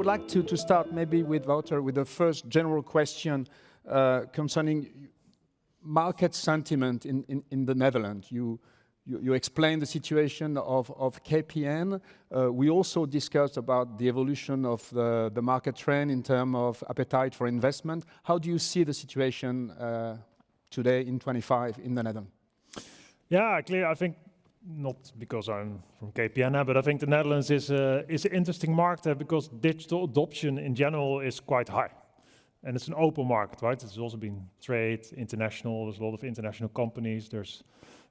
would like to start maybe with Wouter with the first general question concerning market sentiment in the Netherlands. You explained the situation of KPN. We also discussed about the evolution of the market trend in terms of appetite for investment. How do you see the situation today in 25 in the Netherlands? Yeah, clearly, I think not because I'm from KPN, but I think the Netherlands is an interesting market because digital adoption in general is quite high. And it's an open market, right? It's also been trade, international, there's a lot of international companies, there's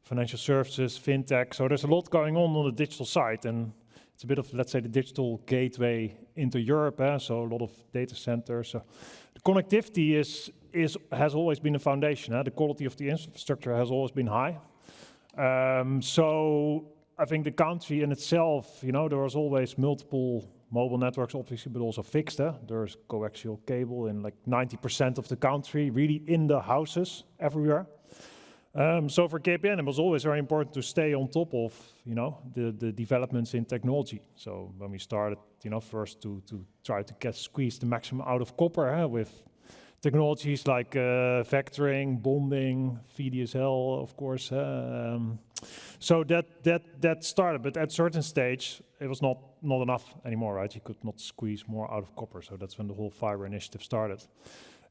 financial services, fintech, so there's a lot going on the digital side, and it's a bit of, let's say, the digital gateway into Europe, so a lot of data centers. So the connectivity has always been a foundation. The quality of the infrastructure has always been high. So I think the country in itself, there was always multiple mobile networks, obviously, but also fixed. There's coaxial cable in like 90% of the country, really in the houses everywhere. So for KPN, it was always very important to stay on top of, the developments in technology. So when we started, first to try to squeeze the maximum out of copper with technologies like vectoring, bonding, VDSL, of course. So that started, but at a certain stage, it was not enough anymore, right? You could not squeeze more out of copper. So that's when the whole fibre initiative started.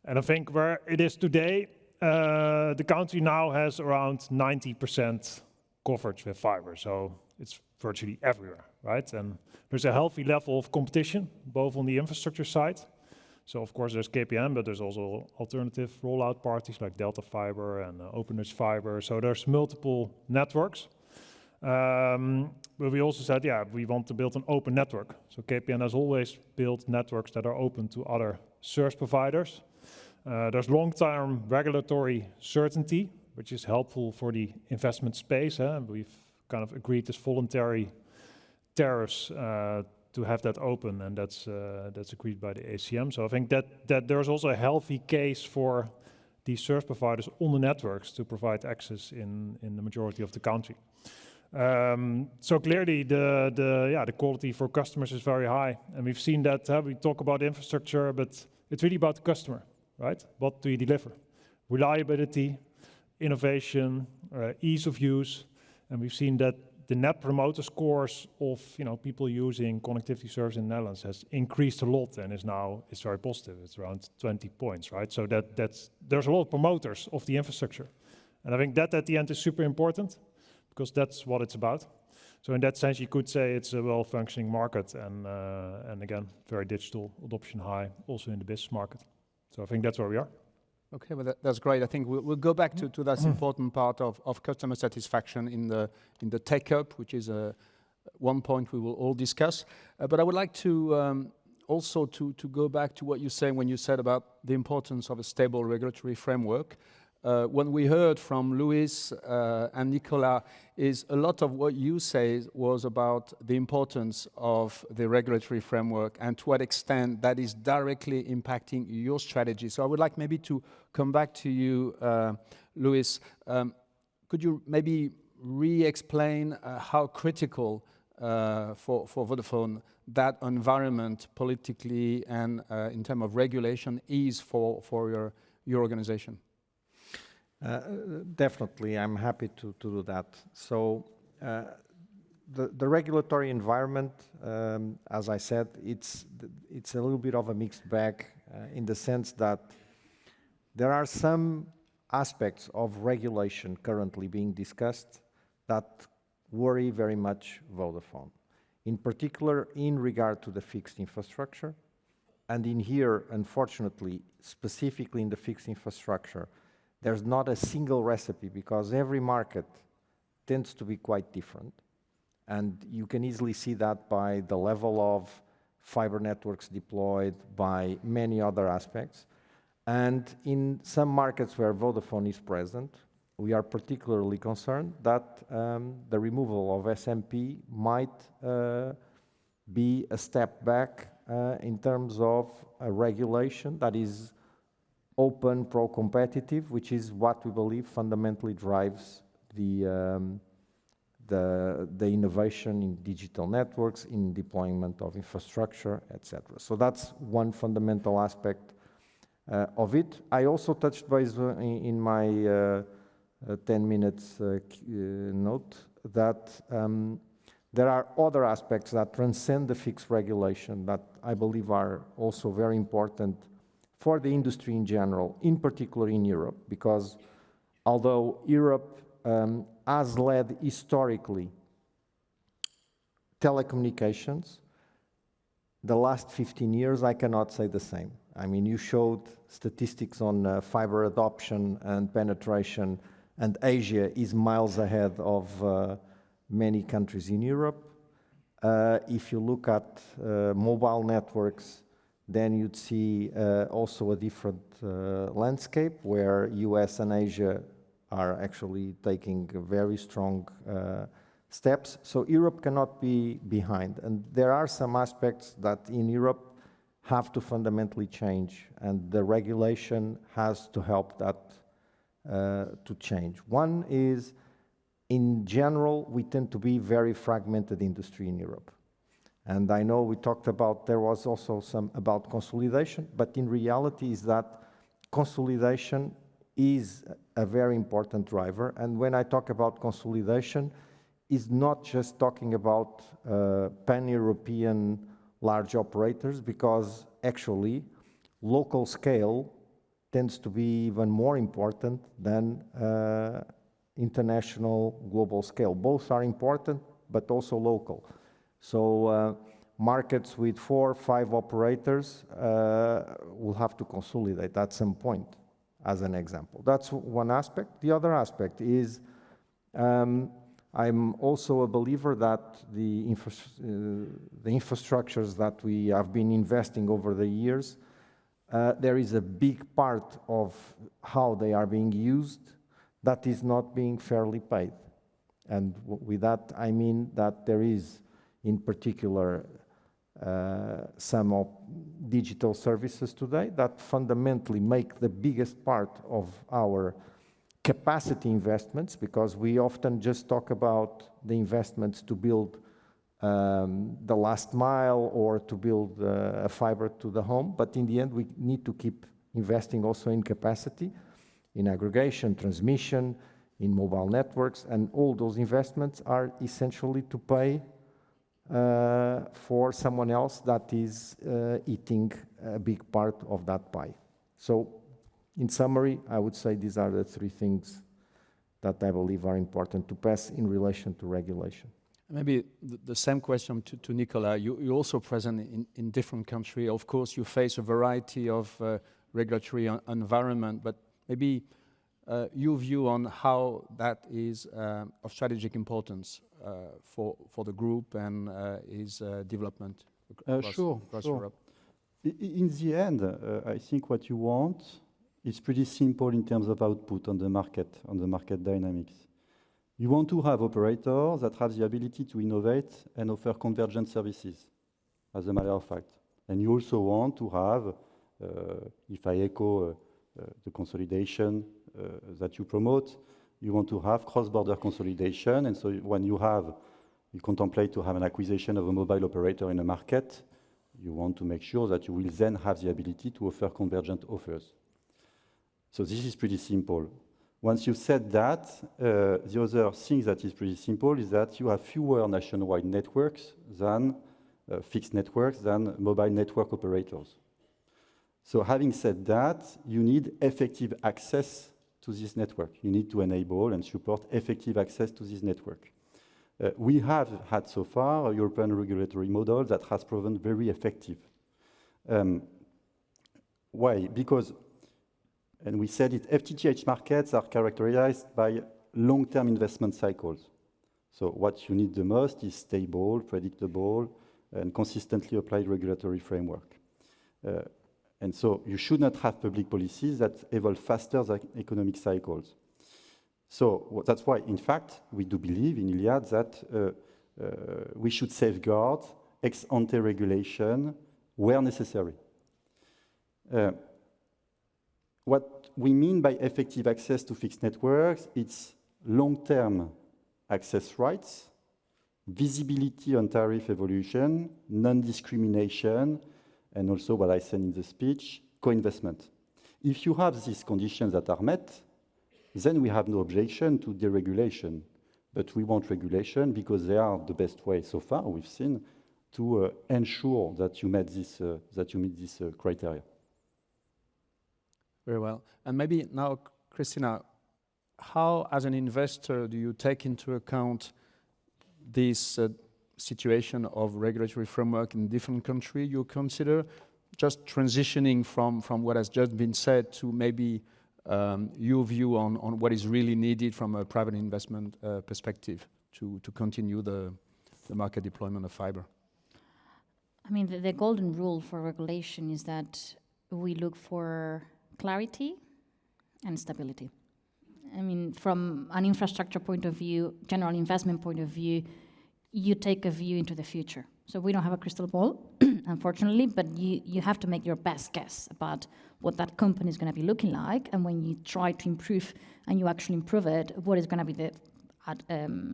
And I think where it is today, the country now has around 90% coverage with fibre. So it's virtually everywhere, right? And there's a healthy level of competition, both on the infrastructure side. So of course there's KPN, but there's also alternative rollout parties like Delta Fiber and Openness Fiber. So there's multiple networks. But we also said, we want to build an open network. So KPN has always built networks that are open to other service providers. There's long-term regulatory certainty, which is helpful for the investment space. We've kind of agreed this voluntary tariffs to have that open, and that's agreed by the ACM. So I think that there's also a healthy case for these service providers on the networks to provide access in the majority of the country. So clearly the quality for customers is very high, and we've seen that. We talk about infrastructure, but it's really about the customer, right? What do you deliver? Reliability, innovation, ease of use, and we've seen that the net promoter scores of people using connectivity service in the Netherlands has increased a lot and is very positive. It's around 20 points, right? So there's a lot of promoters of the infrastructure, and I think that at the end is super important because that's what it's about. So in that sense, you could say it's a well-functioning market, and again, very digital adoption high, also in the business market. So I think that's where we are. Okay, well that's great. I think we'll go back to that important part of customer satisfaction in the take-up, which is one point we will all discuss. But I would like to also to go back to what you say when you said about the importance of a stable regulatory framework. When we heard from Luis and Nicolas, is a lot of what you say was about the importance of the regulatory framework and to what extent that is directly impacting your strategy. So I would like maybe to come back to you, Luis. Could you maybe re-explain how critical for Vodafone that environment politically and in terms of regulation is for your organization? Definitely, I'm happy to do that. So the regulatory environment, as I said, it's a little bit of a mixed bag in the sense that there are some aspects of regulation currently being discussed that worry very much Vodafone. In particular, in regard to the fixed infrastructure, and in here, unfortunately, specifically in the fixed infrastructure, there's not a single recipe because every market tends to be quite different. And you can easily see that by the level of fiber networks deployed, by many other aspects. And in some markets where Vodafone is present, we are particularly concerned that the removal of SMP might be a step back in terms of a regulation that is open, pro-competitive, which is what we believe fundamentally drives the the innovation in digital networks, in deployment of infrastructure, etc. So that's one fundamental aspect of it. I also touched base in my 10 minutes note that there are other aspects that transcend the fixed regulation that I believe are also very important for the industry in general, in particular in Europe, because although Europe has led historically telecommunications, the last 15 years I cannot say the same. I mean, you showed statistics on fibre adoption and penetration, and Asia is miles ahead of many countries in Europe. If you look at mobile networks, then you'd see also a different landscape where US and Asia are actually taking very strong steps. So Europe cannot be behind. And there are some aspects that in Europe have to fundamentally change, and the regulation has to help that to change. One is, in general, we tend to be very fragmented industry in Europe. And I know we talked about, there was also some about consolidation, but in reality is that consolidation is a very important driver. And when I talk about consolidation, is not just talking about pan-European large operators, because actually local scale tends to be even more important than international global scale. Both are important, but also local. So markets with 4 or 5 operators will have to consolidate at some point, as an example. That's one aspect. The other aspect is I'm also a believer that the infrastructures that we have been investing over the years, there is a big part of how they are being used that is not being fairly paid. And with that, I mean that there is, in particular, some of digital services today that fundamentally make the biggest part of our capacity investments, because we often just talk about the investments to build the last mile or to build a fiber to the home. But in the end, we need to keep investing also in capacity, in aggregation, transmission, in mobile networks, and all those investments are essentially to pay for someone else that is eating a big part of that pie. So, in summary, I would say these are the 3 things that I believe are important to pass in relation to regulation. Maybe the same question to Nicolas. You're also present in different countries. Of course, you face a variety of regulatory environment, but maybe your view on how that is of strategic importance for the group and its development across Europe. In the end, I think what you want is pretty simple in terms of output on the market dynamics. You want to have operators that have the ability to innovate and offer convergent services, as a matter of fact. And you also want to have, if I echo the consolidation that you promote, you want to have cross-border consolidation. And so when you contemplate to have an acquisition of a mobile operator in a market, you want to make sure that you will then have the ability to offer convergent offers. So this is pretty simple. Once you've said that, the other thing that is pretty simple is that you have fewer nationwide networks than fixed networks than mobile network operators. So having said that, you need effective access to this network. You need to enable and support effective access to this network. We have had so far a European regulatory model that has proven very effective. Why? Because, and we said it, FTTH markets are characterized by long-term investment cycles. So what you need the most is stable, predictable, and consistently applied regulatory framework. And so you should not have public policies that evolve faster than economic cycles. So that's why, in fact, we do believe in Iliad that we should safeguard ex-ante regulation where necessary. What we mean by effective access to fixed networks, it's long-term access rights, visibility on tariff evolution, non-discrimination, and also what I said in the speech, co-investment. If you have these conditions that are met, then we have no objection to deregulation. But we want regulation because they are the best way so far, we've seen, to ensure that you meet this criteria. Very well. And maybe now, Christina, how, as an investor, do you take into account this situation of regulatory framework in different countries? You consider just transitioning from what has just been said to maybe your view on what is really needed from a private investment perspective to continue the market deployment of fiber? I mean, the golden rule for regulation is that we look for clarity and stability. I mean, from an infrastructure point of view, general investment point of view, you take a view into the future. So we don't have a crystal ball, unfortunately, but you have to make your best guess about what that company is going to be looking like. And when you try to improve and you actually improve it, what is going to be the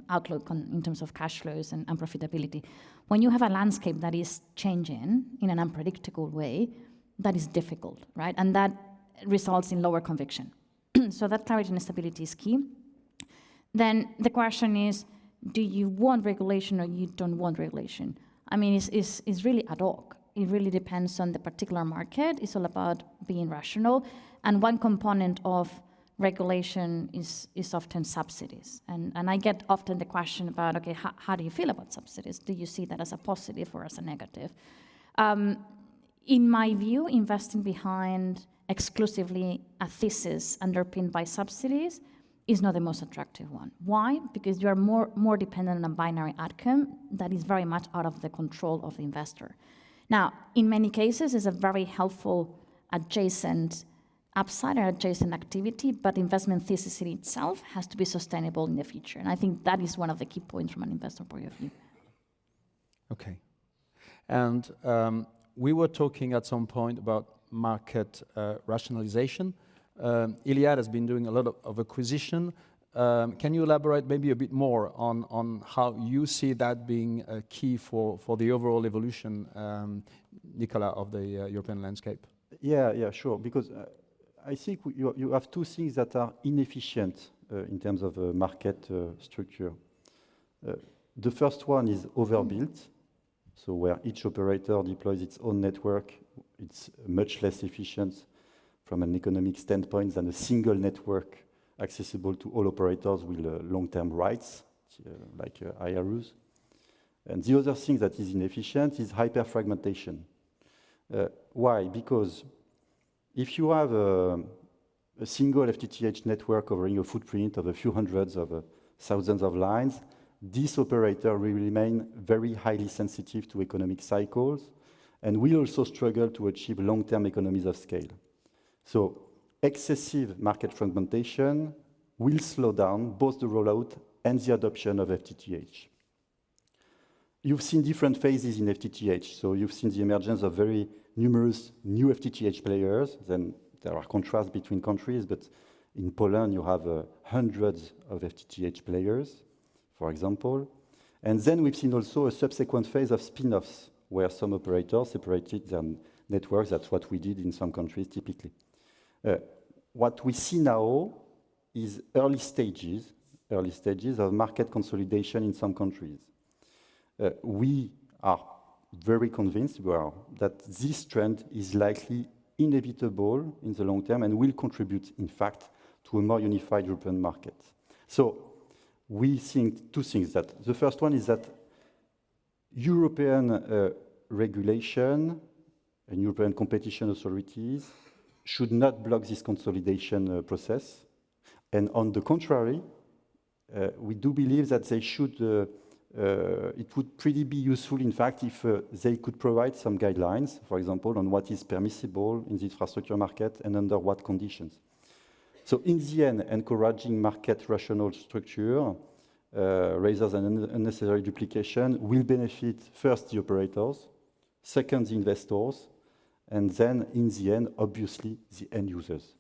outlook in terms of cash flows and profitability. When you have a landscape that is changing in an unpredictable way, that is difficult, right? And that results in lower conviction. So that clarity and stability is key. Then the question is, do you want regulation or you don't want regulation? I mean, it's really ad hoc. It really depends on the particular market. It's all about being rational. And one component of regulation is often subsidies. And I get often the question about, okay, how do you feel about subsidies? Do you see that as a positive or as a negative? In my view, investing behind exclusively a thesis underpinned by subsidies is not the most attractive one. Why? Because you are more dependent on a binary outcome that is very much out of the control of the investor. Now, in many cases, it's a very helpful adjacent upside or adjacent activity, but investment thesis in itself has to be sustainable in the future. And I think that is one of the key points from an investor point of view. Okay. And we were talking at some point about market rationalization. Iliad has been doing a lot of acquisition. Can you elaborate maybe a bit more on how you see that being key for the overall evolution, Nicolas, of the European landscape? Yeah, sure. Because I think you have two things that are inefficient in terms of market structure. The first one is overbuilt, so where each operator deploys its own network. It's much less efficient from an economic standpoint than a single network accessible to all operators with long-term rights, like IRUs. And the other thing that is inefficient is hyper-fragmentation. Why? Because if you have a single FTTH network covering a footprint of a few hundreds of thousands of lines, this operator will remain very highly sensitive to economic cycles and will also struggle to achieve long-term economies of scale. So excessive market fragmentation will slow down both the rollout and the adoption of FTTH. You've seen different phases in FTTH. So you've seen the emergence of very numerous new FTTH players. Then there are contrasts between countries, but in Poland you have hundreds of FTTH players, for example. And then we've seen also a subsequent phase of spin-offs, where some operators separated their networks. That's what we did in some countries typically. What we see now is early stages of market consolidation in some countries. We are very convinced that this trend is likely inevitable in the long term and will contribute, in fact, to a more unified European market. So we think two things. That the first one is that European regulation and European competition authorities should not block this consolidation process. And on the contrary, we do believe that they should, it would pretty be useful, in fact, if they could provide some guidelines, for example, on what is permissible in the infrastructure market and under what conditions. So in the end, encouraging market rational structure rather than unnecessary duplication will benefit first the operators, second the investors, and then in the end, obviously, the end users.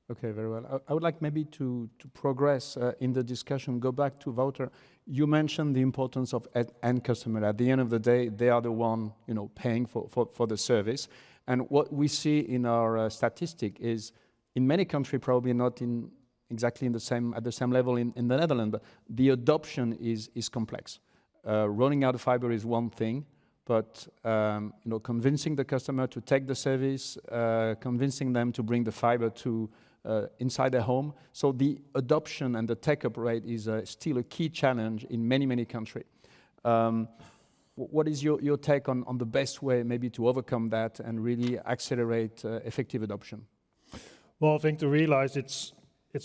Okay, very well. I would like maybe to progress in the discussion, go back to Wouter. You mentioned the importance of end customer. At the end of the day, they are the one, paying for the service. And what we see in our statistic is, in many countries, probably not in exactly at the same level in the Netherlands, but the adoption is complex. Rolling out fiber is one thing, but convincing the customer to take the service, convincing them to bring the fiber to inside their home. So the adoption and the take-up rate is still a key challenge in many countries. What is your take on the best way maybe to overcome that and really accelerate effective adoption? Well, I think to realize it's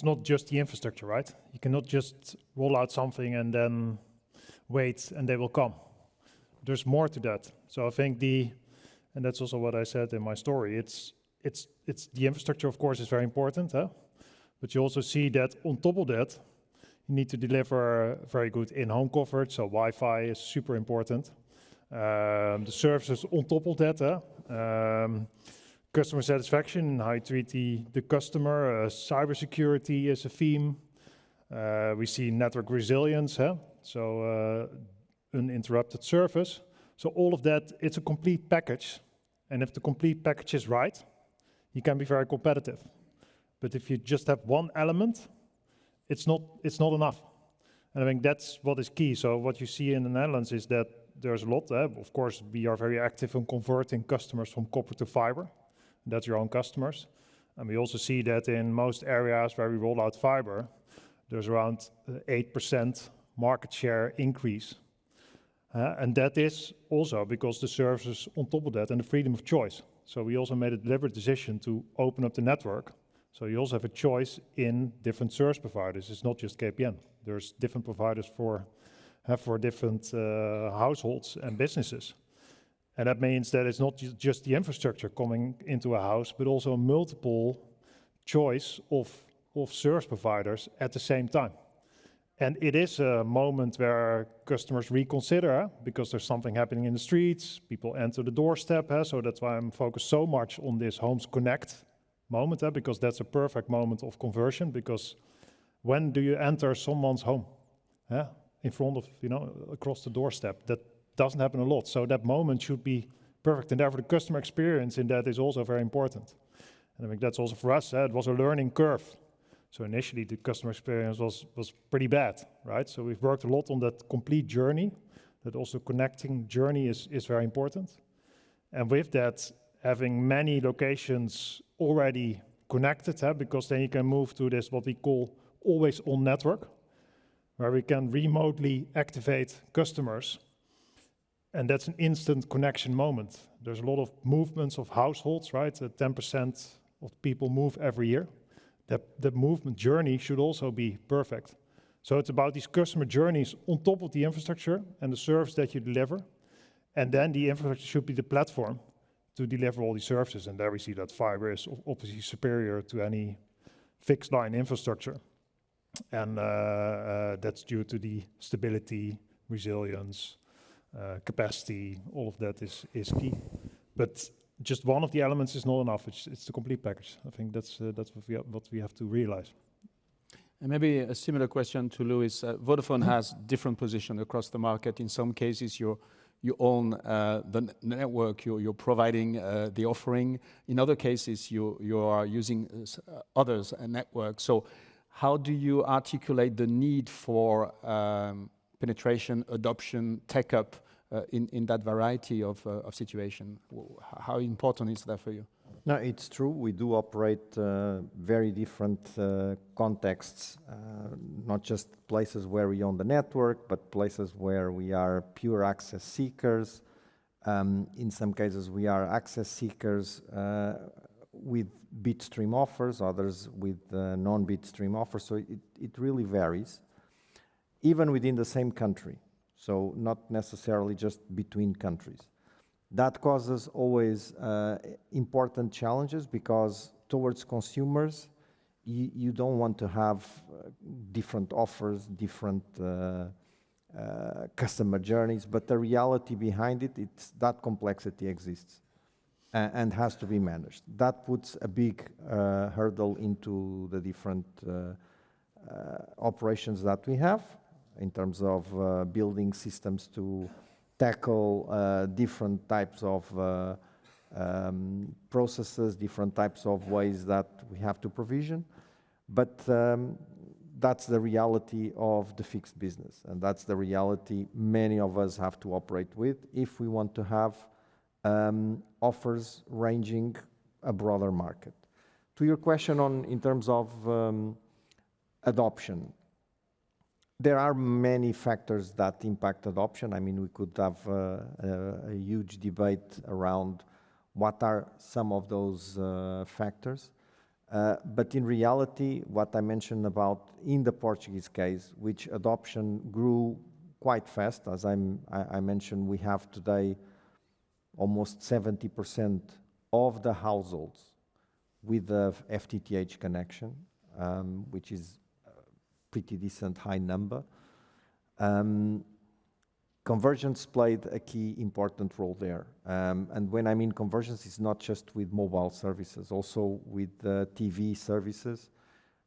not just the infrastructure, right? You cannot just roll out something and then wait and they will come. There's more to that. So I think and that's also what I said in my story, it's the infrastructure, of course, is very important, but you also see that on top of that, you need to deliver very good in-home coverage, so Wi-Fi is super important. The services on top of that, customer satisfaction, how you treat the customer, cybersecurity is a theme. We see network resilience, so uninterrupted service. So all of that, it's a complete package. And if the complete package is right, you can be very competitive. But if you just have one element, it's not enough. And I think that's what is key. So what you see in the Netherlands is that there's a lot. Of course, we are very active in converting customers from copper to fiber. That's your own customers. And we also see that in most areas where we roll out fiber, there's around 8% market share increase. And that is also because the services on top of that and the freedom of choice. So we also made a deliberate decision to open up the network. So you also have a choice in different service providers. It's not just KPN. There's different providers for different households and businesses. And that means that it's not just the infrastructure coming into a house, but also a multiple choice of service providers at the same time. And it is a moment where customers reconsider, because there's something happening in the streets, people enter the doorstep, so that's why I'm focused so much on this Homes Connect moment, because that's a perfect moment of conversion, because when do you enter someone's home? In front of, across the doorstep? That doesn't happen a lot, so that moment should be perfect, and therefore the customer experience in that is also very important. And I think that's also for us, it was a learning curve. So initially the customer experience was pretty bad, right? So we've worked a lot on that complete journey, that also connecting journey is very important. And with that, having many locations already connected, because then you can move to this, what we call always on network, where we can remotely activate customers. And that's an instant connection moment. There's a lot of movements of households, right? 10% of people move every year. That movement journey should also be perfect. So it's about these customer journeys on top of the infrastructure and the service that you deliver. And then the infrastructure should be the platform to deliver all these services. And there we see that fiber is obviously superior to any fixed line infrastructure. And that's due to the stability, resilience, capacity, all of that is key. But just one of the elements is not enough. It's the complete package. I think that's what we have to realize. And maybe a similar question to Louis. Vodafone has different positions across the market. In some cases, you own the network. You're providing the offering. In other cases, you are using others' network. So, how do you articulate the need for penetration, adoption, take-up in that variety of situation? How important is that for you? No, it's true. We do operate very different contexts, not just places where we own the network, but places where we are pure access seekers. In some cases, we are access seekers with bitstream offers, others with non-bitstream offers. So it really varies, even within the same country. So not necessarily just between countries. That causes always important challenges, because towards consumers, you don't want to have different offers, different customer journeys, but the reality behind it, it's that complexity exists. and has to be managed. That puts a big hurdle into the different operations that we have in terms of building systems to tackle different types of processes, different types of ways that we have to provision. But that's the reality of the fixed business, and that's the reality many of us have to operate with if we want to have offers ranging a broader market. To your question on in terms of adoption, there are many factors that impact adoption. I mean, we could have a huge debate around what are some of those factors. But in reality, what I mentioned about in the Portuguese case, which adoption grew quite fast, as I mentioned, we have today almost 70% of the households with the FTTH connection, which is a pretty decent high number. Convergence played a key important role there. And when I mean convergence, it's not just with mobile services, also with TV services.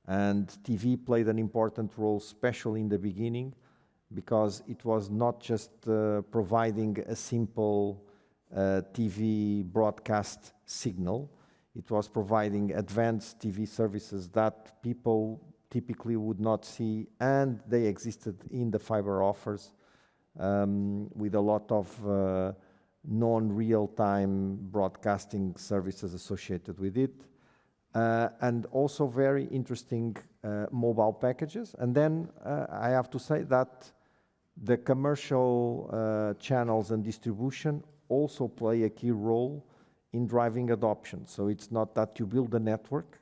And TV played an important role, especially in the beginning, because it was not just providing a simple TV broadcast signal. It was providing advanced TV services that people typically would not see, and they existed in the fibre offers. With a lot of non-real-time broadcasting services associated with it, and also very interesting mobile packages. And then I have to say that the commercial channels and distribution also play a key role in driving adoption. So it's not that you build a network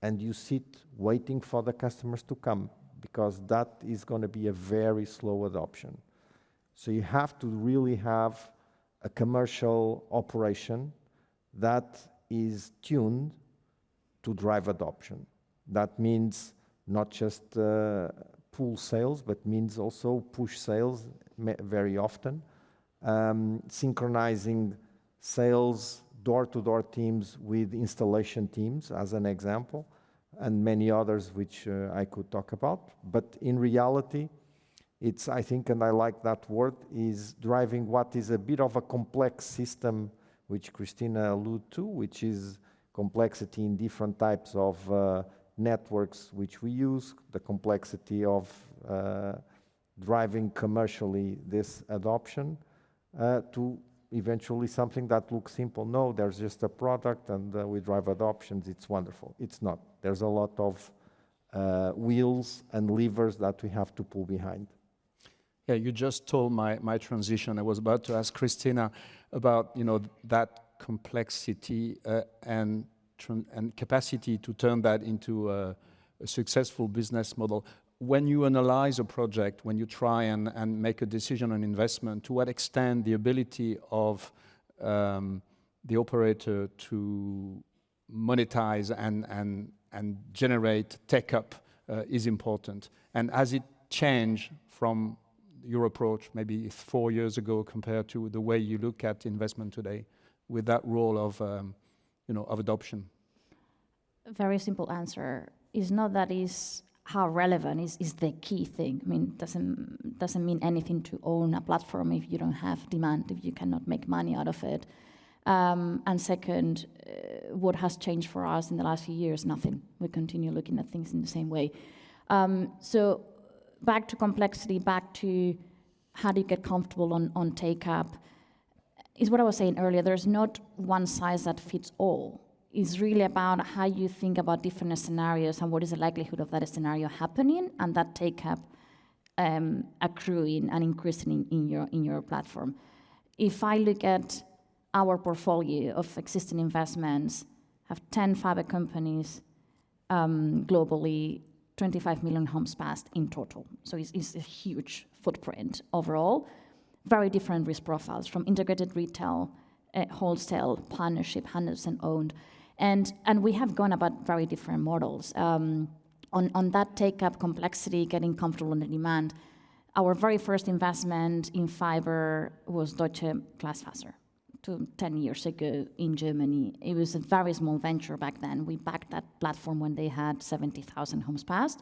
and you sit waiting for the customers to come, because that is going to be a very slow adoption. So you have to really have a commercial operation that is tuned to drive adoption. That means not just pull sales, but means also push sales very often. Synchronizing sales, door-to-door teams with installation teams, as an example, and many others which I could talk about. But in reality, it's, I think, and I like that word, is driving what is a bit of a complex system, which Christina alluded to, which is complexity in different types of networks which we use, the complexity of driving commercially this adoption to eventually something that looks simple. No, there's just a product and we drive adoptions, it's wonderful. It's not. There's a lot of wheels and levers that we have to pull behind. Yeah, you just told my transition. I was about to ask Christina about, you know, that complexity and capacity to turn that into a successful business model. When you analyze a project, when you try and make a decision on investment, to what extent the ability of the operator to monetize and generate take-up is important? And has it changed from your approach maybe 4 years ago compared to the way you look at investment today with that role of, of adoption? A very simple answer is not that is how relevant is the key thing. I mean, doesn't mean anything to own a platform if you don't have demand, if you cannot make money out of it. And second, what has changed for us in the last few years? Nothing. We continue looking at things in the same way. So back to complexity, back to how do you get comfortable on take-up, is what I was saying earlier. There's not one size that fits all. It's really about how you think about different scenarios and what is the likelihood of that scenario happening and that take-up accruing and increasing in your platform. If I look at our portfolio of existing investments, have 10 fiber companies globally, 25 million homes passed in total. So it's a huge footprint overall. Very different risk profiles from integrated retail, wholesale, partnership, 100% owned. And we have gone about very different models. On that take-up complexity, getting comfortable on the demand, our very first investment in fiber was Deutsche Glasfaser. to 10 years ago in Germany. It was a very small venture back then. We backed that platform when they had 70,000 homes passed.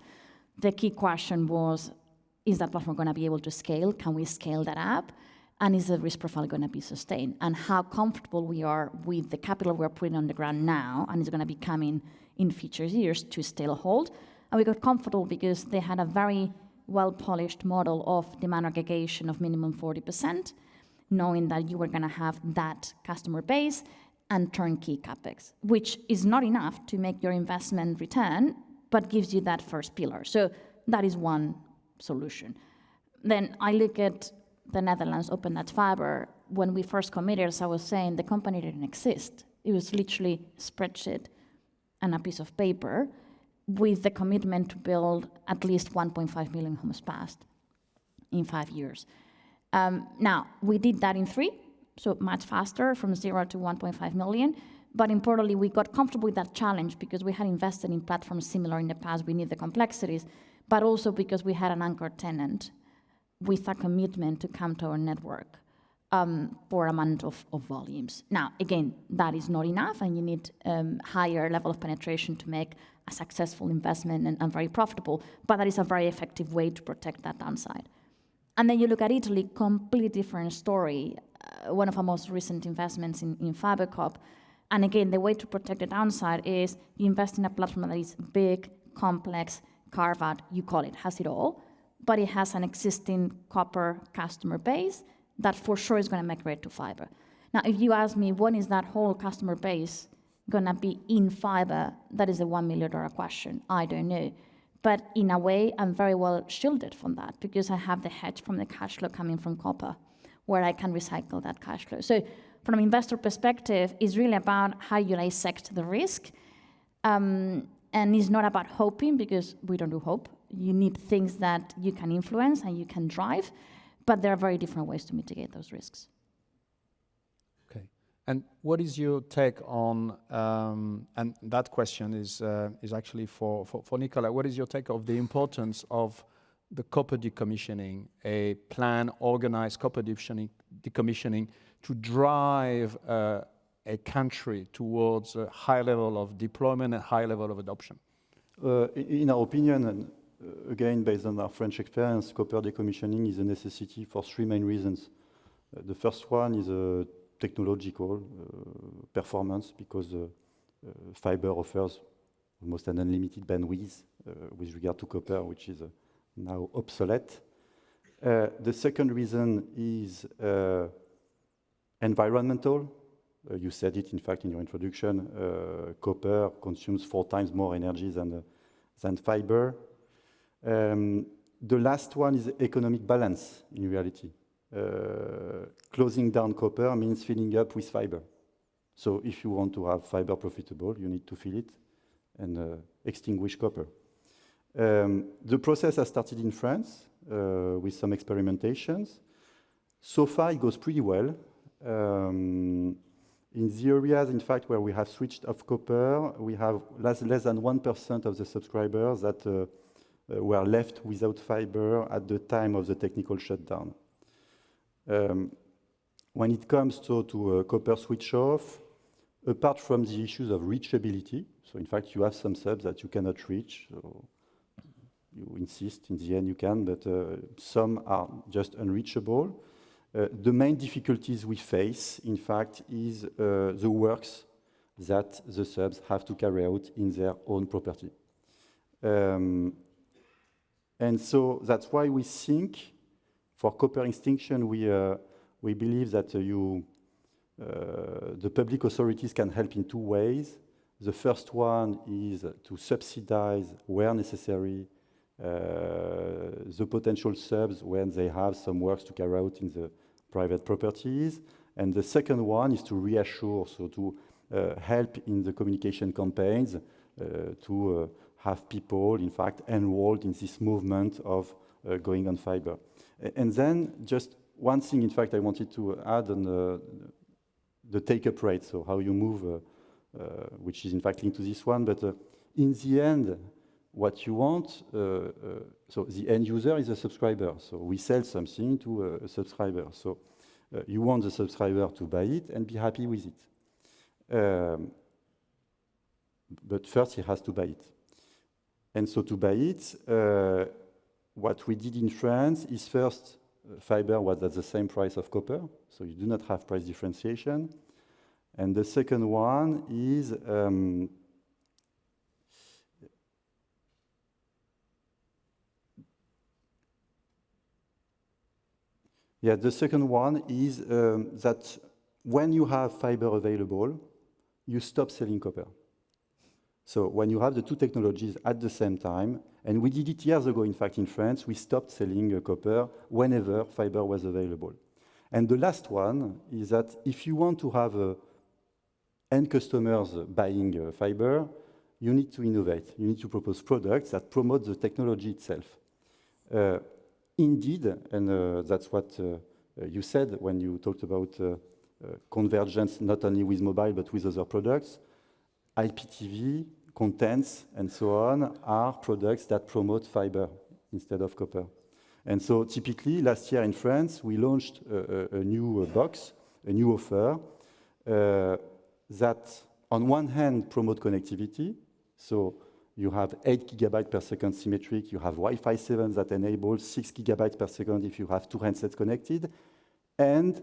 The key question was, is that platform going to be able to scale? Can we scale that up? And is the risk profile going to be sustained? And how comfortable we are with the capital we're putting on the ground now, and it's going to be coming in future years to still hold. And we got comfortable because they had a very well-polished model of demand aggregation of minimum 40%, knowing that you were going to have that customer base and turnkey capex, which is not enough to make your investment return, but gives you that first pillar. So that is one solution. Then I look at the Netherlands, OpenNet Fiber. When we first committed, as I was saying, the company didn't exist. It was literally a spreadsheet and a piece of paper with the commitment to build at least 1.5 million homes passed in 5 years. Now, we did that in 3, so much faster, from 0 to 1.5 million. But importantly, we got comfortable with that challenge because we had invested in platforms similar in the past. We knew the complexities, but also because we had an anchor tenant with a commitment to come to our network for amount of volumes. Now, again, that is not enough, and you need higher level of penetration to make a successful investment and very profitable, but that is a very effective way to protect that downside. And then you look at Italy, completely different story. One of our most recent investments in FiberCop. And again, the way to protect the downside is you invest in a platform that is big, complex, carve out, you call it, has it all, but it has an existing copper customer base that for sure is going to migrate to fiber. Now, if you ask me, when is that whole customer base going to be in fiber, that is a $1 million question. I don't know. But in a way, I'm very well shielded from that because I have the hedge from the cash flow coming from copper, where I can recycle that cash flow. So from an investor perspective, it's really about how you dissect the risk. And it's not about hoping, because we don't do hope. You need things that you can influence and you can drive, but there are very different ways to mitigate those risks. Okay. And what is your take on, and that question is actually for Nicola, what is your take of the importance of the copper decommissioning, a plan, organized copper decommissioning to drive a country towards a high level of deployment and high level of adoption? In our opinion, and again, based on our French experience, copper decommissioning is a necessity for 3 main reasons. The first one is technological performance, because fiber offers almost an unlimited bandwidth with regard to copper, which is now obsolete. The second reason is environmental. You said it, in fact, in your introduction. Copper consumes 4 times more energy than fiber. The last one is economic balance, in reality. Closing down copper means filling up with fiber. So if you want to have fiber profitable, you need to fill it and extinguish copper. The process has started in France with some experimentations. So far, it goes pretty well. In the areas, in fact, where we have switched off copper, we have less than 1% of the subscribers that were left without fiber at the time of the technical shutdown. When it comes to copper switch off, apart from the issues of reachability, so in fact you have some subs that you cannot reach, so you insist, in the end you can, but some are just unreachable. The main difficulties we face, in fact, is the works that the subs have to carry out in their own property. And so that's why we think for copper extinction, we believe that the public authorities can help in 2 ways. The first one is to subsidize, where necessary, the potential subs when they have some works to carry out in the private properties. And the second one is to reassure, so to help in the communication campaigns, to have people, in fact, enrolled in this movement of going on fiber. And then just one thing, in fact, I wanted to add on the take-up rate, so how you move, which is in fact linked to this one. But in the end, what you want, so the end user is a subscriber. So we sell something to a subscriber. So You want the subscriber to buy it and be happy with it. But first, he has to buy it. And so to buy it, what we did in France is first, fiber was at the same price of copper, so you do not have price differentiation. And the second one is that when you have fiber available, you stop selling copper. So when you have the two technologies at the same time, and we did it years ago, in fact, in France, we stopped selling copper whenever fiber was available. And the last one is that if you want to have end customers buying fiber, you need to innovate. You need to propose products that promote the technology itself. Indeed, and that's what you said when you talked about convergence, not only with mobile, but with other products. IPTV, contents, and so on are products that promote fiber instead of copper. And so typically, last year in France, we launched a new box, a new offer, that on one hand promote connectivity. So you have 8 gigabytes per second symmetric, you have Wi-Fi 7 that enables 6 gigabytes per second if you have two handsets connected, and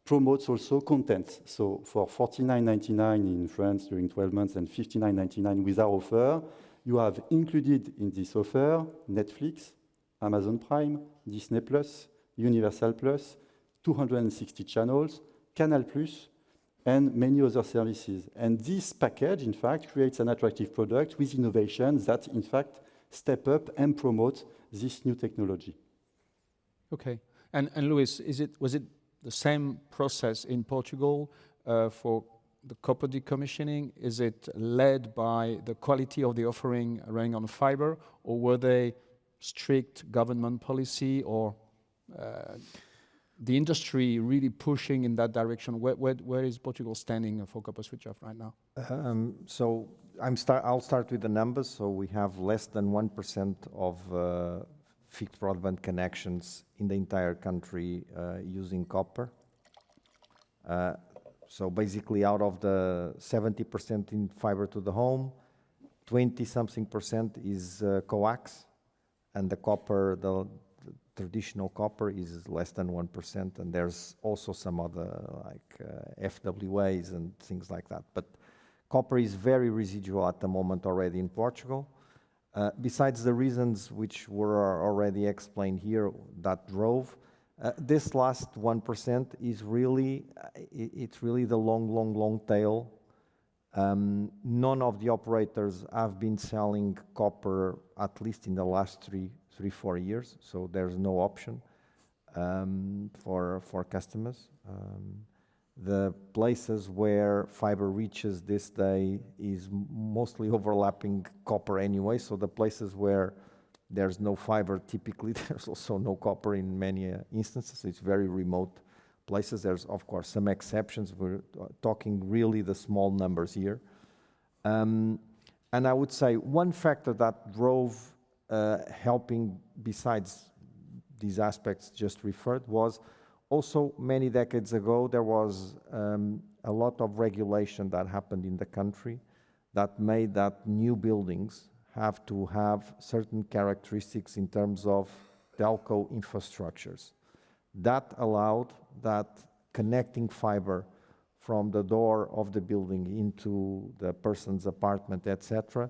promotes also content. So for $49.99 in France during 12 months and $59.99 with our offer, you have included in this offer Netflix, Amazon Prime, Disney+, Universal+, 260 channels, Canal+, and many other services. And this package, in fact, creates an attractive product with innovations that, in fact, step up and promote this new technology. Okay. And Luis, was it the same process in Portugal for the copper decommissioning? Is it led by the quality of the offering running on fiber, or were they strict government policy, or the industry really pushing in that direction? Where is Portugal standing for copper switch off right now? So I'll start with the numbers. So we have less than 1% of fixed broadband connections in the entire country using copper. So basically out of the 70% in fiber to the home, 20-something% is coax, and the copper, the traditional copper is less than 1%, and there's also some other like FWAs and things like that. But copper is very residual at the moment already in Portugal. Besides the reasons which were already explained here that drove, this last 1% is really, it's really the long tail. None of the operators have been selling copper, at least in the last 3-4 years, so there's no option for customers. The places where fiber reaches this day is mostly overlapping copper anyway, so the places where there's no fiber, typically there's also no copper in many instances. It's very remote places. There's, of course, some exceptions. We're talking really the small numbers here. And I would say one factor that drove helping, besides these aspects just referred, was also many decades ago there was a lot of regulation that happened in the country that made that new buildings have to have certain characteristics in terms of telco infrastructures. That allowed that connecting fiber from the door of the building into the person's apartment, etc.,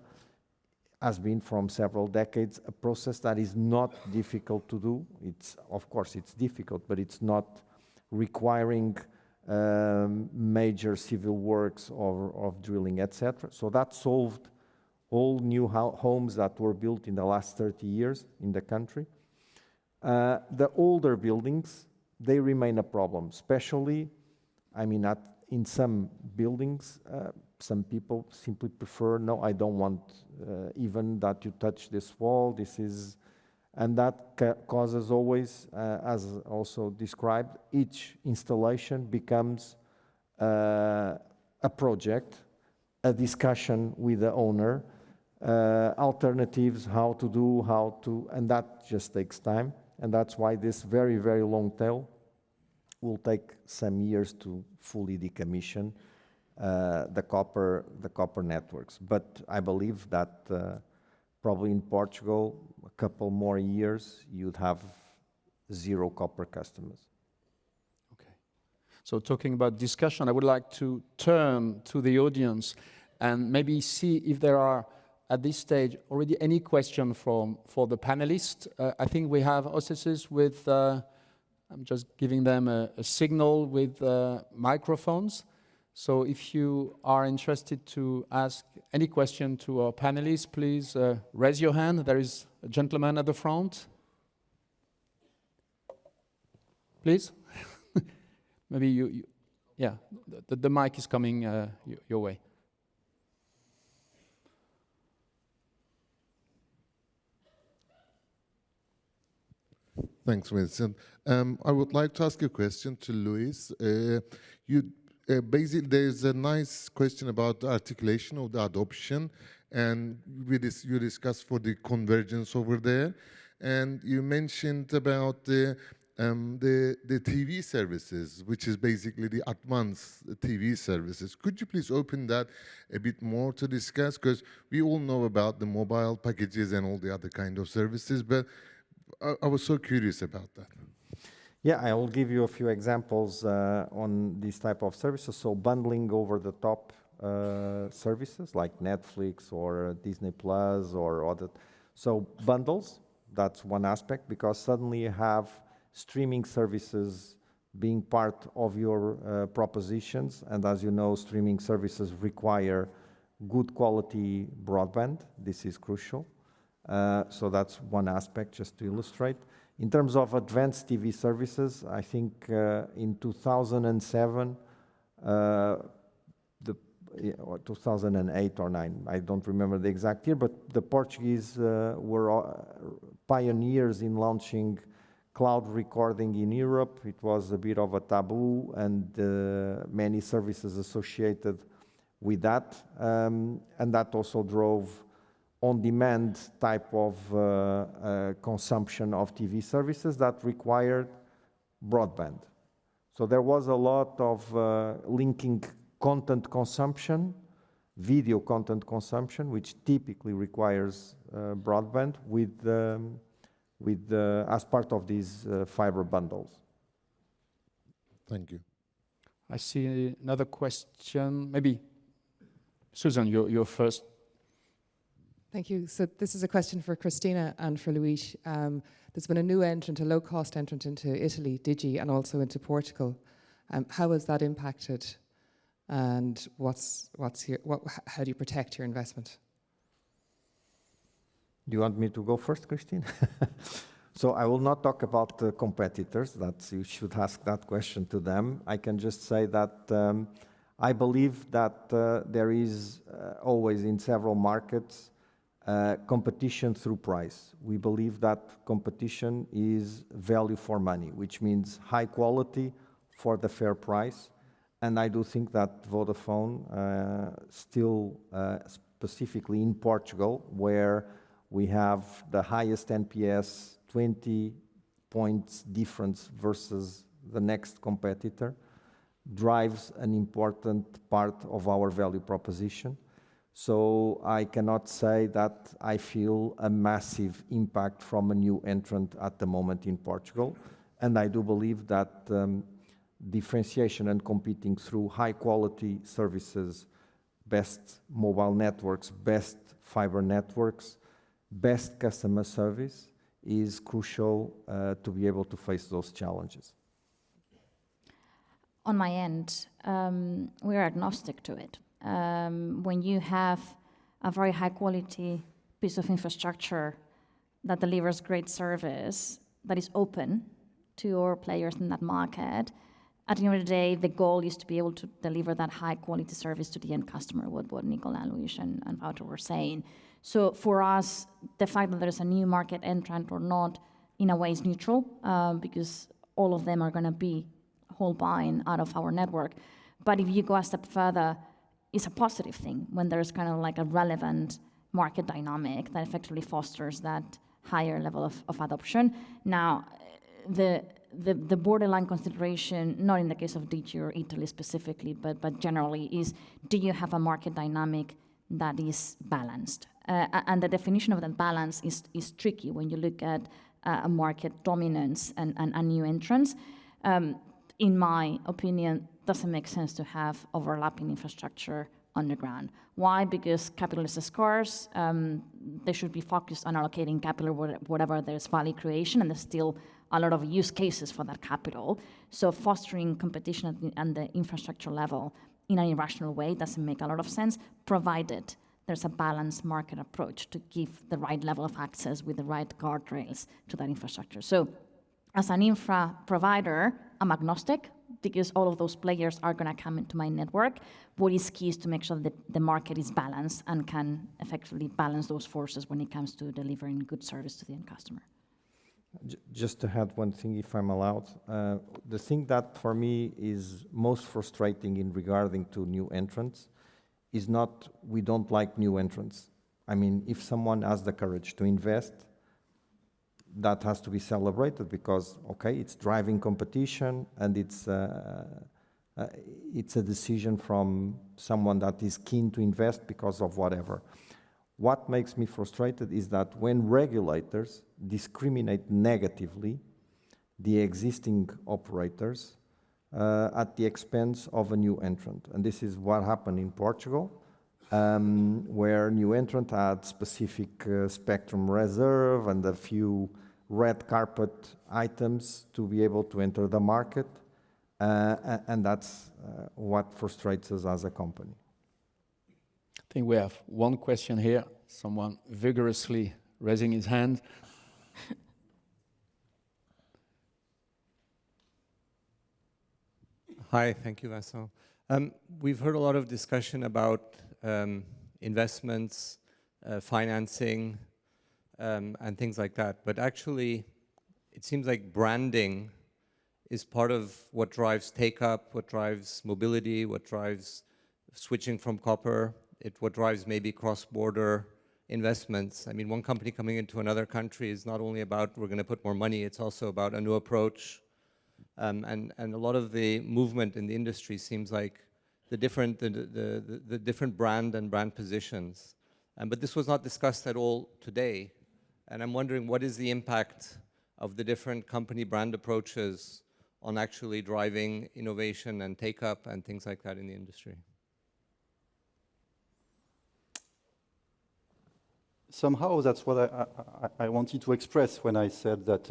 has been from several decades a process that is not difficult to do. It's, of course, it's difficult, but it's not requiring major civil works or of drilling, etc. So that solved all new homes that were built in the last 30 years in the country. The older buildings, they remain a problem, especially, I mean, in some buildings, some people simply prefer, no, I don't want even that you touch this wall, this is, and that causes always, as also described, each installation becomes a project, a discussion with the owner, alternatives, how to do, and that just takes time. And that's why this very, very long tail will take some years to fully decommission the copper networks. But I believe that probably in Portugal, a couple more years, you'd have zero copper customers. Okay. So talking about discussion, I would like to turn to the audience and maybe see if there are, at this stage, already any question for the panelists. I think we have hostesses with, I'm just giving them a signal with microphones. So if you are interested to ask any question to our panelists, please raise your hand. There is a gentleman at the front. Please. Maybe you yeah, the mic is coming your way. Thanks, Vincent. I would like to ask a question to Luis. Basically, there's a nice question about the articulation of the adoption, and you discussed for the convergence over there, and you mentioned about the TV services, which is basically the advanced TV services. Could you please open that a bit more to discuss? Because we all know about the mobile packages and all the other kind of services, but I was so curious about that. Yeah, I will give you a few examples on these type of services. So bundling over the top services like Netflix or Disney Plus or other. So bundles, that's one aspect, because suddenly you have streaming services being part of your propositions. And as you know, streaming services require good quality broadband. This is crucial. So that's one aspect, just to illustrate. In terms of advanced TV services, I think in 2007, or 2008 or 9, I don't remember the exact year, but the Portuguese were pioneers in launching cloud recording in Europe. It was a bit of a taboo, and many services associated with that, and that also drove on-demand type of consumption of TV services that required broadband. So there was a lot of linking content consumption, video content consumption, which typically requires broadband as part of these fiber bundles. Thank you. I see another question. Maybe, Susan, you're first. Thank you. So this is a question for Christina and for Luis. There's been a new entrant, a low-cost entrant into Italy, Digi, and also into Portugal. How has that impacted, and how do you protect your investment? Do you want me to go first, Christina? So I will not talk about the competitors. That you should ask that question to them. I can just say that I believe that there is always in several markets competition through price. We believe that competition is value for money, which means high quality for the fair price. And I do think that Vodafone still, specifically in Portugal, where we have the highest NPS, 20 points difference versus the next competitor, drives an important part of our value proposition. So I cannot say that I feel a massive impact from a new entrant at the moment in Portugal. And I do believe that differentiation and competing through high quality services, best mobile networks, best fiber networks, best customer service is crucial to be able to face those challenges. On my end, we are agnostic to it. When you have a very high quality piece of infrastructure that delivers great service, that is open to all players in that market, at the end of the day, the goal is to be able to deliver that high quality service to the end customer, what Nicola, Luis, and Wouter were saying. So for us, the fact that there's a new market entrant or not, in a way is neutral, because all of them are going to be whole buying out of our network. But if you go a step further, it's a positive thing when there's kind of like a relevant market dynamic that effectively fosters that higher level of adoption. Now, the the borderline consideration, not in the case of Digi or Italy specifically, but generally, is do you have a market dynamic that is balanced? And the definition of that balance is tricky when you look at a market dominance and new entrants. In my opinion, doesn't make sense to have overlapping infrastructure underground. Why? Because capital is scarce. They should be focused on allocating capital whatever there's value creation, and there's still a lot of use cases for that capital. So fostering competition at the infrastructure level in an irrational way doesn't make a lot of sense, provided there's a balanced market approach to give the right level of access with the right guardrails to that infrastructure. So as an infra provider, I'm agnostic because all of those players are going to come into my network. What is key is to make sure that the market is balanced and can effectively balance those forces when it comes to delivering good service to the end customer. Just to add one thing, if I'm allowed, the thing that for me is most frustrating in regarding to new entrants is not we don't like new entrants. I mean, if someone has the courage to invest, that has to be celebrated because, okay, it's driving competition and it's a decision from someone that is keen to invest because of whatever. What makes me frustrated is that when regulators discriminate negatively the existing operators at the expense of a new entrant. And this is what happened in Portugal, where new entrant had specific spectrum reserve and a few red carpet items to be able to enter the market. And that's what frustrates us as a company. I think we have one question here, someone vigorously raising his hand. Hi, thank you, Vincent. We've heard a lot of discussion about investments, financing, and things like that. But actually, it seems like branding is part of what drives take-up, what drives mobility, what drives switching from copper, what drives maybe cross-border investments. I mean, one company coming into another country is not only about we're going to put more money, it's also about a new approach. And a lot of the movement in the industry seems like the different brand and brand positions. But this was not discussed at all today. And I'm wondering, what is the impact of the different company brand approaches on actually driving innovation and take-up and things like that in the industry? Somehow that's what I wanted to express when I said that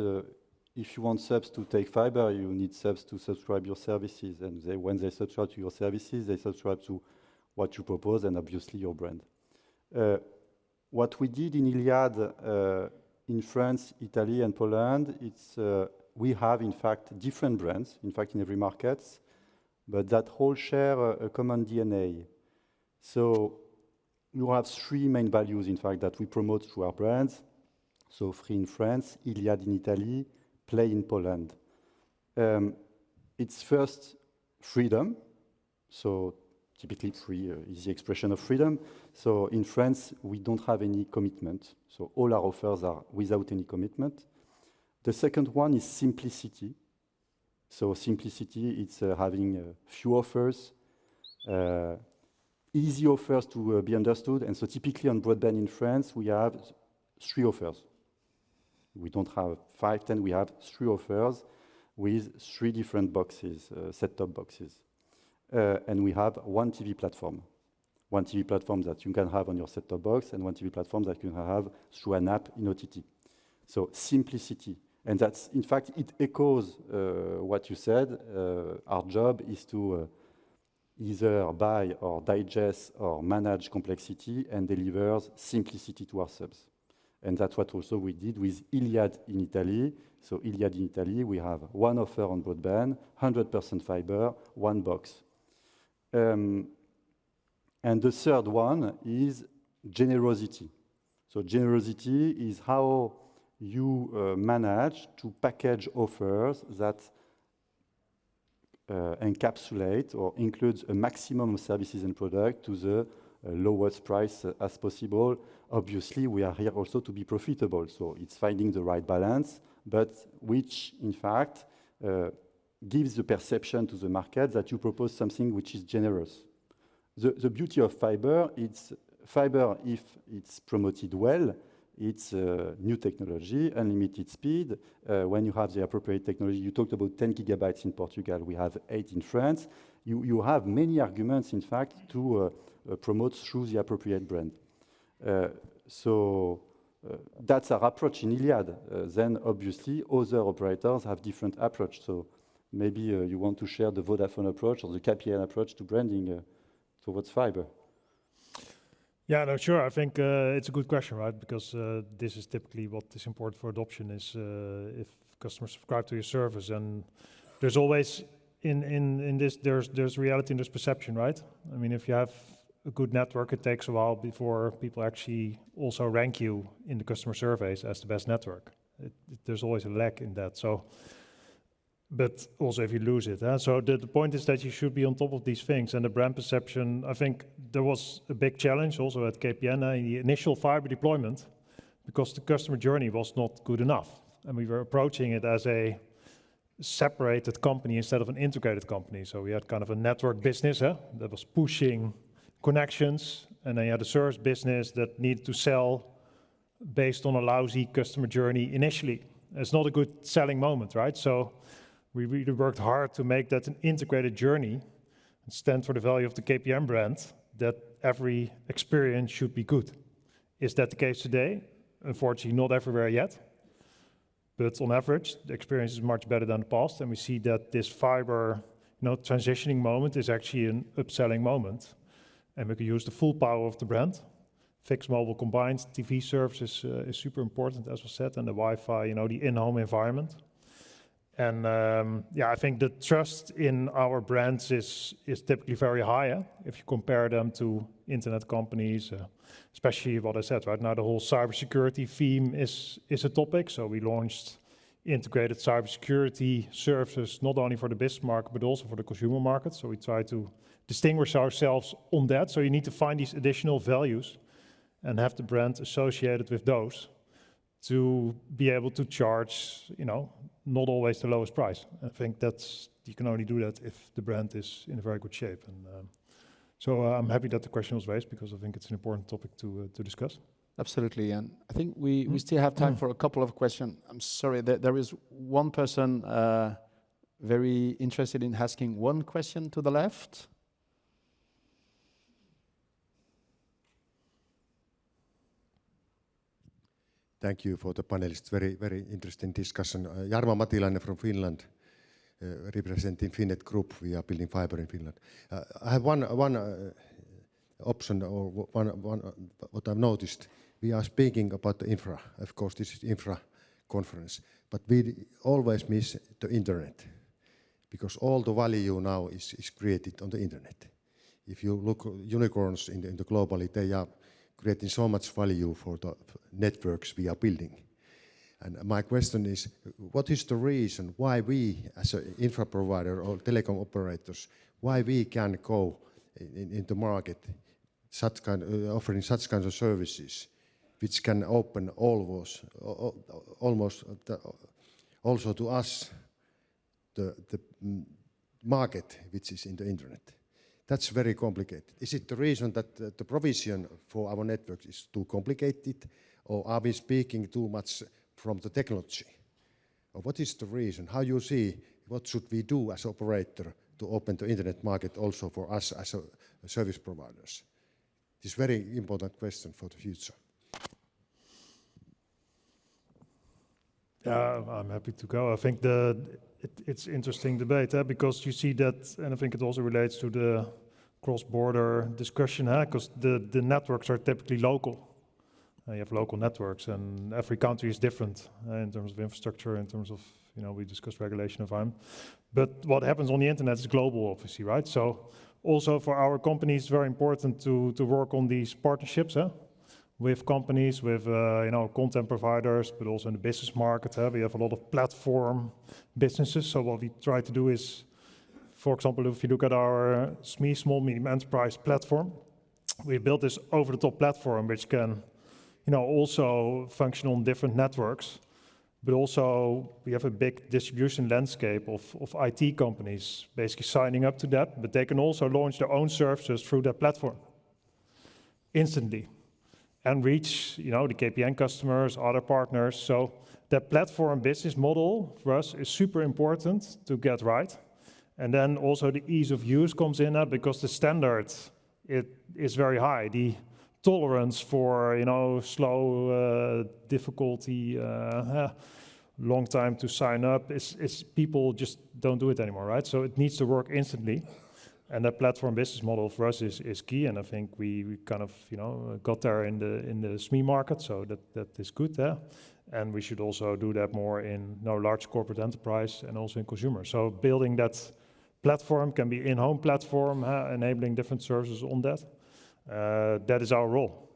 if you want subs to take fiber, you need subs to subscribe your services. And when they subscribe to your services, they subscribe to what you propose and obviously your brand. What we did in Iliad in France, Italy, and Poland, we have, in fact, different brands, in fact, in every market, but that all share a common DNA. So you have three main values, in fact, that we promote through our brands. So Free in France, Iliad in Italy, Play in Poland. It's first freedom. So typically free is the expression of freedom. So in France, we don't have any commitment. So all our offers are without any commitment. The second one is simplicity. So simplicity, it's having few offers, easy offers to be understood. And so typically on broadband in France, we have 3 offers. We don't have 5, 10, we have 3 offers with 3 different boxes, set-top boxes. And we have one TV platform. One TV platform that you can have on your set-top box and one TV platform that you can have through an app in OTT. So simplicity. And that's, in fact, it echoes what you said. Our job is to either buy or digest or manage complexity and delivers simplicity to our subs. And that's what also we did with Iliad in Italy. So Iliad in Italy, we have one offer on broadband, 100% fiber, one box. And the third one is generosity. So generosity is how you manage to package offers that encapsulate or includes a maximum of services and products to the lowest price as possible. Obviously, we are here also to be profitable. So it's finding the right balance, but which, in fact, gives the perception to the market that you propose something which is generous. The beauty of fiber, it's fiber, if it's promoted well, it's new technology, unlimited speed. When you have the appropriate technology, you talked about 10 gigabytes in Portugal, we have 8 in France. You have many arguments, in fact, to promote through the appropriate brand. That's our approach in Iliad. Then, obviously, other operators have different approach. So maybe you want to share the Vodafone approach or the KPN approach to branding towards fiber. Yeah, no, sure. I think it's a good question, right? Because this is typically what is important for adoption is if customers subscribe to your service, and there's always in this there's reality and there's perception, right? I mean, if you have a good network, it takes a while before people actually also rank you in the customer surveys as the best network. There's always a lag in that. So, but also if you lose it. So the point is that you should be on top of these things. And the brand perception, I think there was a big challenge also at KPN in the initial fiber deployment, because the customer journey was not good enough. And we were approaching it as a separated company instead of an integrated company. So we had kind of a network business that was pushing connections, and then you had a service business that needed to sell based on a lousy customer journey initially. It's not a good selling moment, right? So we really worked hard to make that an integrated journey and stand for the value of the KPN brand, that every experience should be good. Is that the case today? Unfortunately, not everywhere yet. But on average, the experience is much better than the past, and we see that this fiber, transitioning moment is actually an upselling moment. And we can use the full power of the brand. Fixed mobile combined TV service is super important, as was said, and the Wi-Fi, the in-home environment. And I think the trust in our brands is typically very high if you compare them to internet companies, especially what I said, right now the whole cybersecurity theme is a topic. So we launched integrated cybersecurity services, not only for the business market, but also for the consumer market. So we try to distinguish ourselves on that. So you need to find these additional values and have the brand associated with those to be able to charge, not always the lowest price. I think you can only do that if the brand is in a very good shape. And so I'm happy that the question was raised, because I think it's an important topic to discuss. Absolutely, and I think we still have time for a couple of questions. I'm sorry, there is one person very interested in asking one question to the left. Thank you for the panelists. Very, very interesting discussion. Jarmo Matilainen from Finland, representing Finnet Group. We are building fiber in Finland. I have one option, or one what I've noticed. We are speaking about the infra. Of course, this is infra conference, but we always miss the internet, because all the value now is created on the internet. If you look unicorns in the globally, they are creating so much value for the networks we are building. And my question is, what is the reason why we, as an infra provider or telecom operators, why we can go in the market offering such kinds of services, which can open almost also to us the market which is in the internet? That's very complicated. Is it the reason that the provision for our networks is too complicated, or are we speaking too much from the technology? Or what is the reason? How you see, what should we do as operator to open the internet market also for us as a service providers? This is a very important question for the future. Yeah, I'm happy to go. I think it's interesting debate, because you see that, and I think it also relates to the cross-border discussion, because the networks are typically local. You have local networks, and every country is different in terms of infrastructure, in terms of, we discussed regulation environment. But what happens on the internet is global, obviously, right? So also for our companies, it's very important to work on these partnerships, with companies, with content providers, but also in the business market. We have a lot of platform businesses. So what we try to do is, for example, if you look at our SME, small medium enterprise platform, we built this over-the-top platform which can, also function on different networks, But also, we have a big distribution landscape of IT companies basically signing up to that, but they can also launch their own services through that platform instantly and reach, the KPN customers, other partners. So that platform business model for us is super important to get right. And then also the ease of use comes in because the standard it is very high. The tolerance for slow difficulty, long time to sign up is people just don't do it anymore, right? So it needs to work instantly, and that platform business model for us is key. And I think we kind of got there in the SME market, so that is good there. And we should also do that more in large corporate enterprise and also in consumer. So building that platform can be in-home platform, enabling different services on that. That is our role.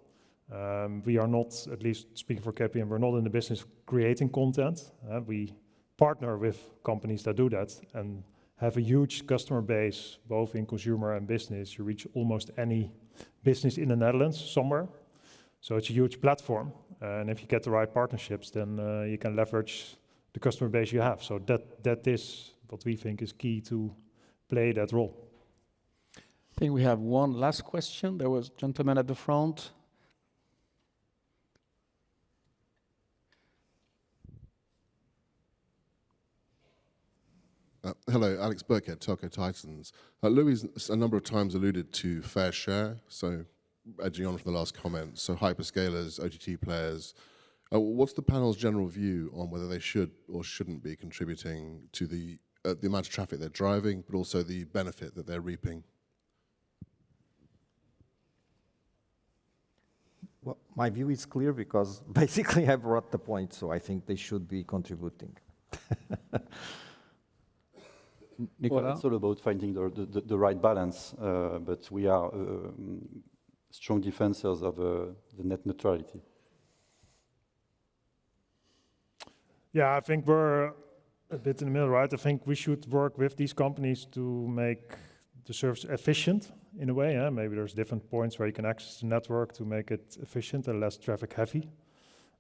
We are not, at least speaking for KPN, we're not in the business of creating content. We partner with companies that do that and have a huge customer base, both in consumer and business. You reach almost any business in the Netherlands somewhere. So it's a huge platform. And if you get the right partnerships, then you can leverage the customer base you have. So that is what we think is key to play that role. I think we have one last question. There was a gentleman at the front. Hello, Alex Burkhead, Telco Titans. Louis a number of times alluded to fair share, so edging on from the last comment, so hyperscalers, OTT players. What's the panel's general view on whether they should or shouldn't be contributing to the amount of traffic they're driving, but also the benefit that they're reaping? Well, my view is clear because basically I brought the point, so I think they should be contributing. Nicolas? Well, it's all about finding the right balance, but we are strong defenders of the net neutrality. Yeah, I think we're a bit in the middle, right? I think we should work with these companies to make the service efficient in a way. Maybe there's different points where you can access the network to make it efficient and less traffic heavy.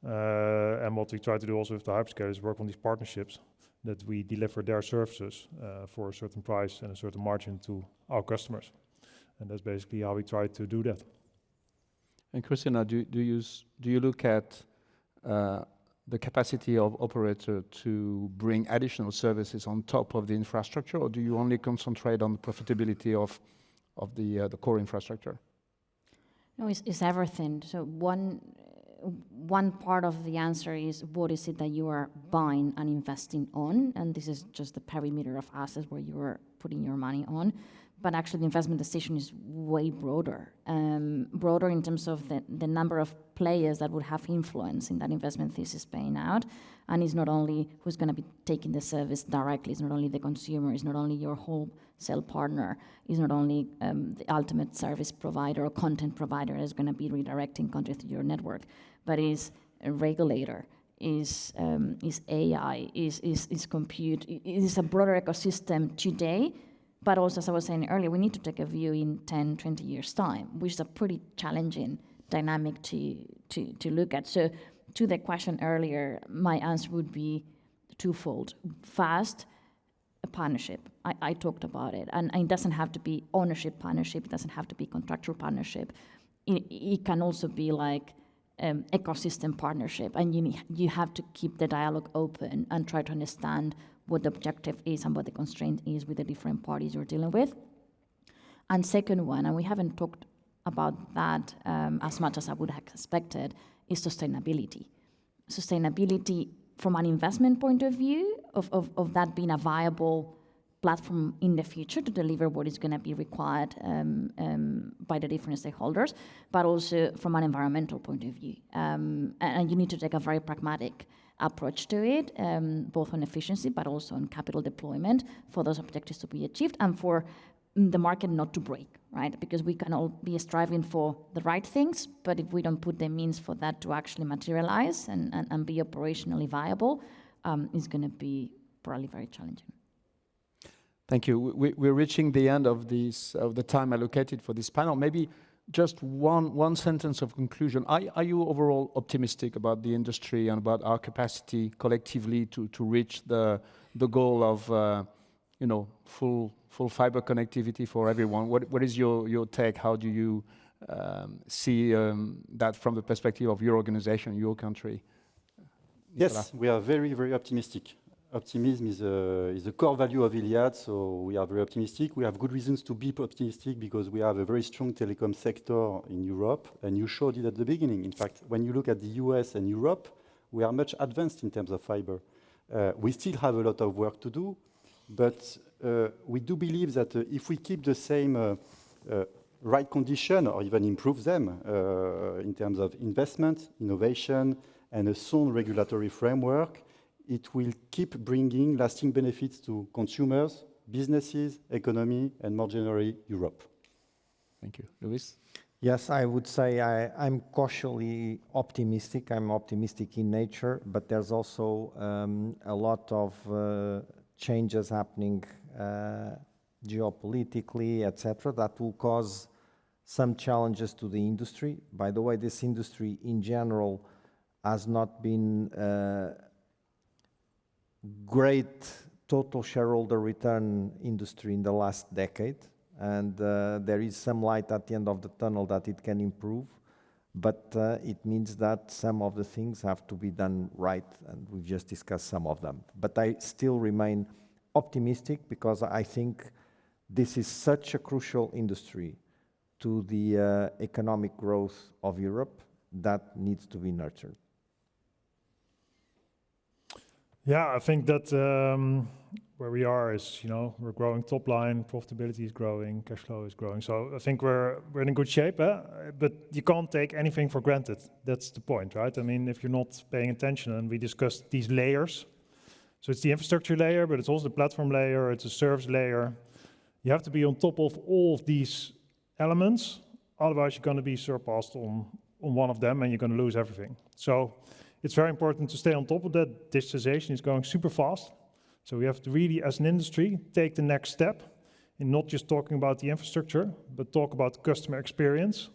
And what we try to do also with the hyperscalers is work on these partnerships that we deliver their services for a certain price and a certain margin to our customers. And that's basically how we try to do that. And Christina, do you look at the capacity of operator to bring additional services on top of the infrastructure, or do you only concentrate on the profitability of the core infrastructure? No, it's everything. So one part of the answer is what is it that you are buying and investing on, and this is just the perimeter of assets where you are putting your money on. But actually the investment decision is way broader. Broader in terms of the number of players that would have influence in that investment thesis paying out. And it's not only who's going to be taking the service directly, it's not only the consumer, it's not only your wholesale partner, it's not only the ultimate service provider or content provider that's going to be redirecting content to your network, but is a regulator, is AI, is compute. It is a broader ecosystem today. But also, as I was saying earlier, we need to take a view in 10, 20 years' time, which is a pretty challenging dynamic to look at. So to the question earlier, my answer would be twofold. First, a partnership. I talked about it. And it doesn't have to be ownership partnership. It doesn't have to be contractual partnership. It can also be like ecosystem partnership. And you have to keep the dialogue open and try to understand what the objective is and what the constraint is with the different parties you're dealing with. And second one, and we haven't talked about that as much as I would have expected, is sustainability. Sustainability from an investment point of view, of that being a viable platform in the future to deliver what is going to be required by the different stakeholders, but also from an environmental point of view. And you need to take a very pragmatic approach to it, both on efficiency, but also on capital deployment for those objectives to be achieved and for the market not to break, right? Because we can all be striving for the right things, but if we don't put the means for that to actually materialize and be operationally viable, it's going to be probably very challenging. Thank you. We're reaching the end of the time allocated for this panel. Maybe just one sentence of conclusion. Are you overall optimistic about the industry and about our capacity collectively to reach the goal of full fiber connectivity for everyone? What is your take? How do you see that from the perspective of your organization, your country? Yes, we are very, very optimistic. Optimism is a core value of Iliad, so we are very optimistic. We have good reasons to be optimistic because we have a very strong telecom sector in Europe, and you showed it at the beginning. In fact, when you look at the US and Europe, we are much advanced in terms of fiber. We still have a lot of work to do, but we do believe that if we keep the same right condition or even improve them in terms of investment, innovation, and a sound regulatory framework, it will keep bringing lasting benefits to consumers, businesses, economy, and more generally, Europe. Thank you. Luis? Yes, I would say I'm cautiously optimistic. I'm optimistic in nature, but there's also a lot of changes happening geopolitically, etc., that will cause some challenges to the industry. By the way, this industry in general has not been great total shareholder return industry in the last decade, and there is some light at the end of the tunnel that it can improve, but it means that some of the things have to be done right, and we've just discussed some of them. But I still remain optimistic because I think this is such a crucial industry to the economic growth of Europe that needs to be nurtured. Yeah, I think that where we are is, we're growing top line, profitability is growing, cash flow is growing. So I think we're in good shape, but you can't take anything for granted. That's the point, right? I mean, if you're not paying attention, and we discussed these layers. So it's the infrastructure layer, but it's also the platform layer, it's a service layer. You have to be on top of all of these elements, otherwise you're going to be surpassed on one of them and you're going to lose everything. So it's very important to stay on top of that. Digitization is going super fast. So we have to really, as an industry, take the next step in not just talking about the infrastructure, but talk about customer experience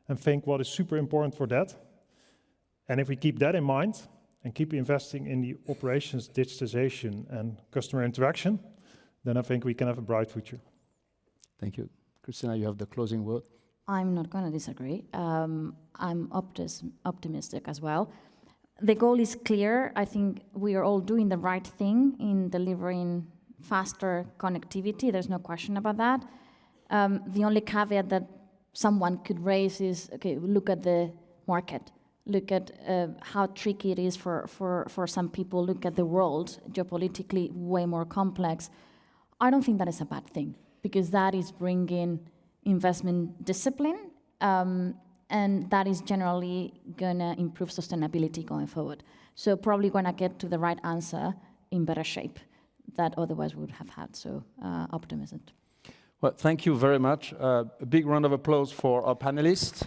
and think what is super important for that. And if we keep that in mind and keep investing in the operations, digitization, and customer interaction, then I think we can have a bright future. Thank you. Christina, you have the closing word. I'm not going to disagree. I'm optimistic as well. The goal is clear. I think we are all doing the right thing in delivering faster connectivity. There's no question about that. The only caveat that someone could raise is, okay, look at the market. Look at how tricky it is for some people. Look at the world, geopolitically way more complex. I don't think that is a bad thing, because that is bringing investment discipline, and that is generally going to improve sustainability going forward. So probably going to get to the right answer in better shape that otherwise we would have had. So optimism. Well, thank you very much. A big round of applause for our panelists.